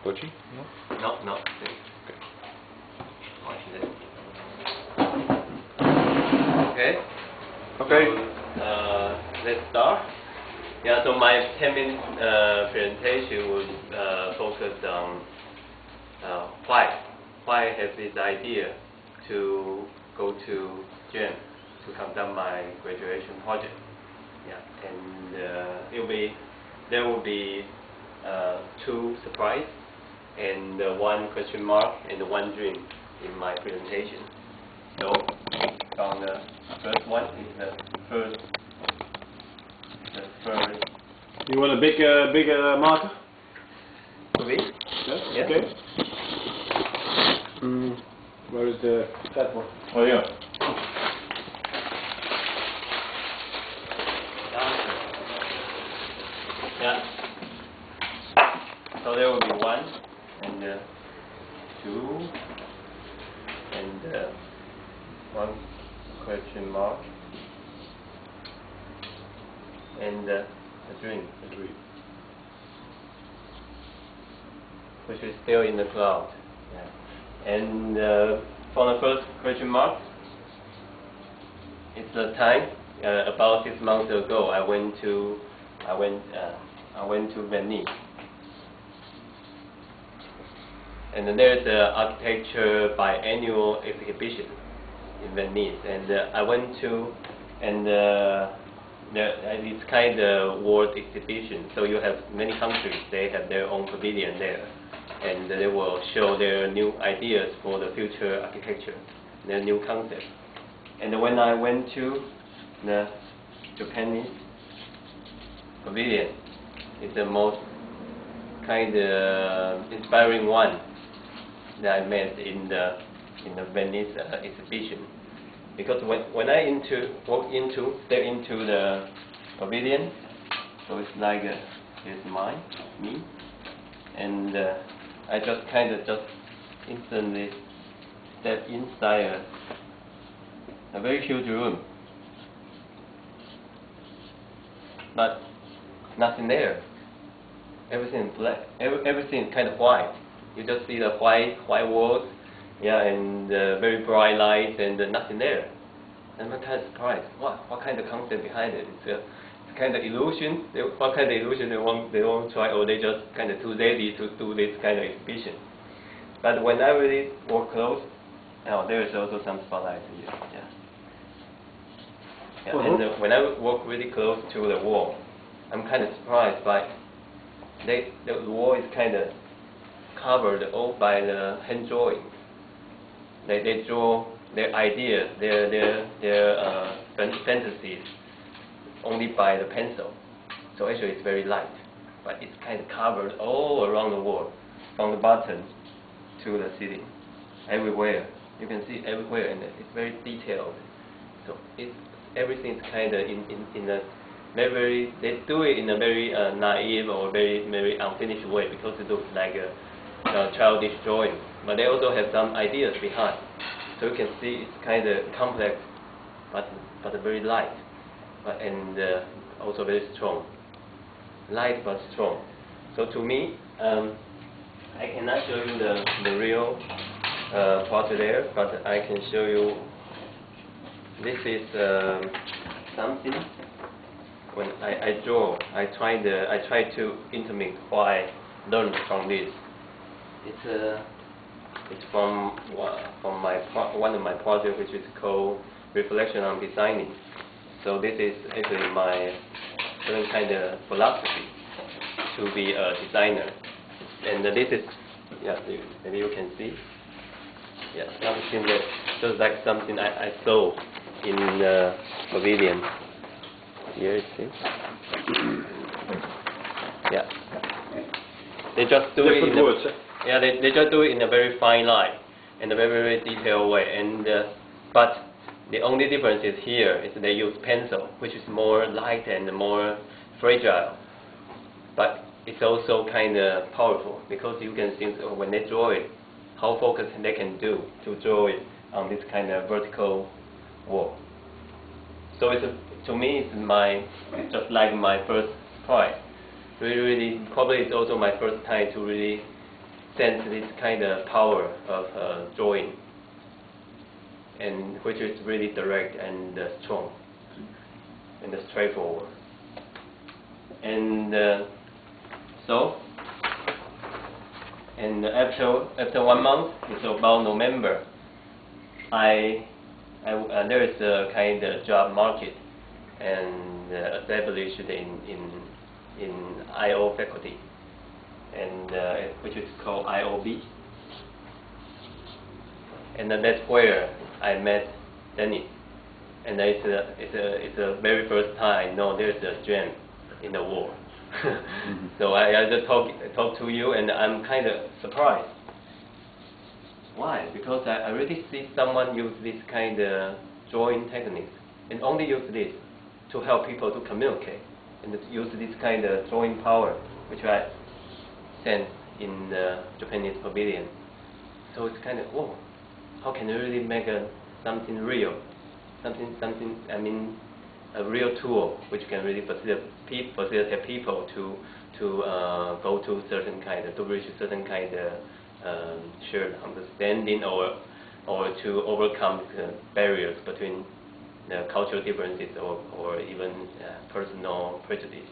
Po-chih? No? No, no. Watch this. Okay. Okay. So, let's start. Yeah, so my 10-minute presentation will focus on why I have this idea to go to GEM to conduct my graduation project. Yeah, and there will be two surprise and one question mark and one dream in my presentation. So, on the first one is the first. You want a big marker? Could be? Yes. Yeah. Okay. Where is that one? Oh yeah. Yeah. So there will be one and two and one question mark and a dream, which is still in the cloud. Yeah. And for the first question mark, it's the time. About 6 months ago, I went to Venice, and then there's an architecture biannual exhibition in Venice, and I went to, and it's kind of world exhibition. So you have many countries; they have their own pavilion there, and they will show their new ideas for the future architecture, their new concepts. And when I went to the Japanese pavilion, it's the most kind of inspiring one that I met in the Venice exhibition. Because when I step into the pavilion, so it's like here's me, and I just instantly step inside a very huge room, but nothing there. Everything is black. Everything is kind of white. You just see the white walls, yeah, and very bright lights, and nothing there. And I'm kind of surprised. What kind of concept behind it? It's kind of illusion. What kind of illusion they want to try, or they just kind of too lazy to do this kind of exhibition. But when I really walk close, there is also some spotlight here. Yeah. Yeah, and when I walk really close to the wall, I'm kind of surprised by the wall is kind of covered all by the hand drawing. They draw their ideas, their fantasies only by the pencil. So actually it's very light, but it's kind of covered all around the wall, from the bottom to the ceiling, everywhere. You can see everywhere, and it's very detailed. So everything is kind of in a very, they do it in a very naive or very unfinished way, because it looks like a childish drawing. But they also have some ideas behind. So you can see it's kind of complex, but very light, and also very strong. Light but strong. So to me, I cannot show you the real portrait there, but I can show you. This is something. When I draw, I try to intimate what I learned from this. It's from one of my projects, which is called Reflection on Designing. So this is actually my certain kind of philosophy to be a designer. And this is, yeah, maybe you can see, yeah, something that just like something I saw in the pavilion. Here, see? Yeah. They just do it in words, yeah, they just do it in a very fine line, in a very detailed way. And but the only difference is here is they use pencil, which is more light and more fragile. But it's also kind of powerful, because you can see when they draw it, how focused they can do to draw it on this kind of vertical wall. So to me, it's just like my first surprise. Really, probably it's also my first time to really sense this kind of power of drawing, and which is really direct and strong and straightforward. And and after 1 month, it's about November, there is a kind of job market and established in IO faculty, and which is called IOB. And that's where I met Dennis. And it's a very first time I know there's a gem in the world. So I just talk to you, and I'm kind of surprised. Why? Because I really see someone use this kind of drawing techniques, and only use this to help people to communicate, and use this kind of drawing power, which I sense in the Japanese pavilion. So it's kind of, whoa, how can you really make something real, something? I mean, a real tool which can really facilitate people to go to certain kind of, to reach certain kind of shared understanding, or to overcome barriers between cultural differences, or even personal prejudice.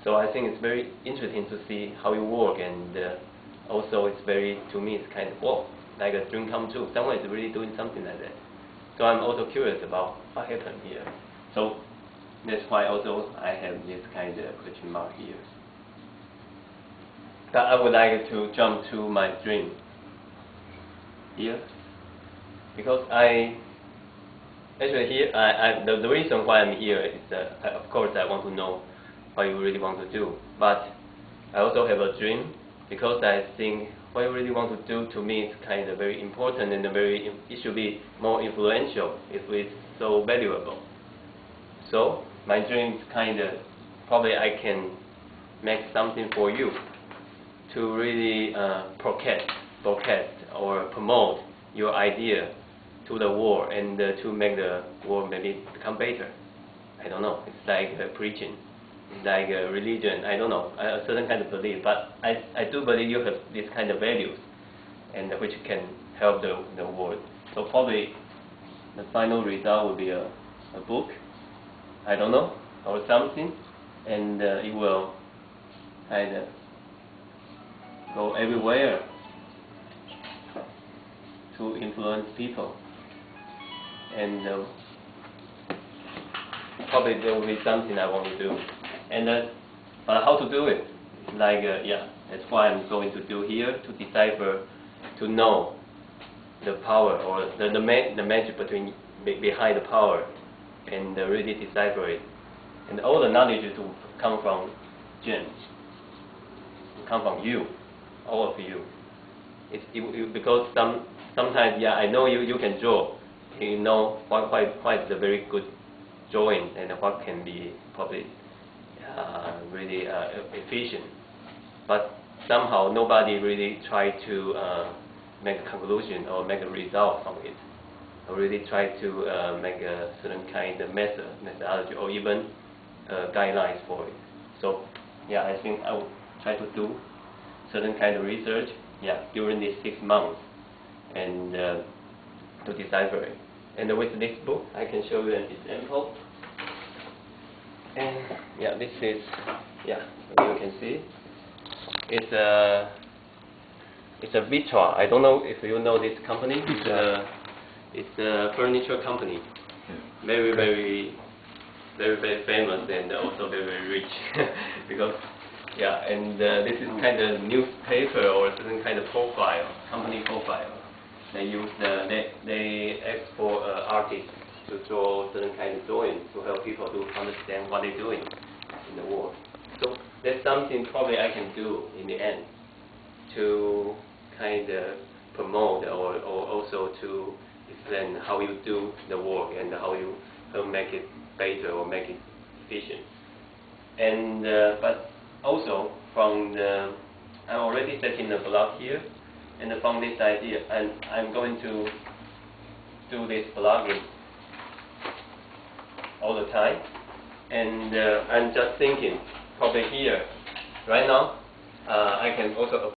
So I think it's very interesting to see how you work, and also it's very, to me, it's kind of, whoa, like a dream come true. Someone is really doing something like that. So I'm also curious about what happened here. So that's why also I have this kind of question mark here. But I would like to jump to my dream here, because actually here, the reason why I'm here is that, of course, I want to know what you really want to do. But I also have a dream, because I think what you really want to do, to me, is kind of very important, and it should be more influential if it's so valuable. So my dream is kind of, probably I can make something for you to really broadcast or promote your idea to the world, and to make the world maybe become better. I don't know. It's like preaching. It's like a religion. I don't know, a certain kind of belief. But I do believe you have this kind of values, and which can help the world. So probably the final result will be a book, I don't know, or something, and it will kind of go everywhere to influence people, and probably there will be something I want to do, and but how to do it? Like that's why I'm going to do here, to decipher, to know the power, or the magic behind the power, and really decipher it, and all the knowledge to come from gems, come from you, all of you. Because sometimes, I know you can draw, you know what is a very good drawing, and what can be probably really efficient. But somehow nobody really try to make a conclusion or make a result from it, or really try to make a certain kind of methodology, or even guidelines for it. So I think I will try to do certain kind of research during these 6 months, and to decipher it. And with this book, I can show you an example. And this is you can see it's a Vitra. I don't know if you know this company. It's a furniture company, very famous, and also very rich. Because and this is kind of newspaper or certain kind of profile, company profile. They use they ask for artists to draw certain kind of drawings to help people to understand what they're doing in the world. So that's something probably I can do in the end, to kind of promote, or also to explain how you do the work, and how you make it better or make it efficient. And but also from I'm already setting the blog here, and from this idea, and I'm going to do this blogging all the time. And I'm just thinking, probably here, right now, I can also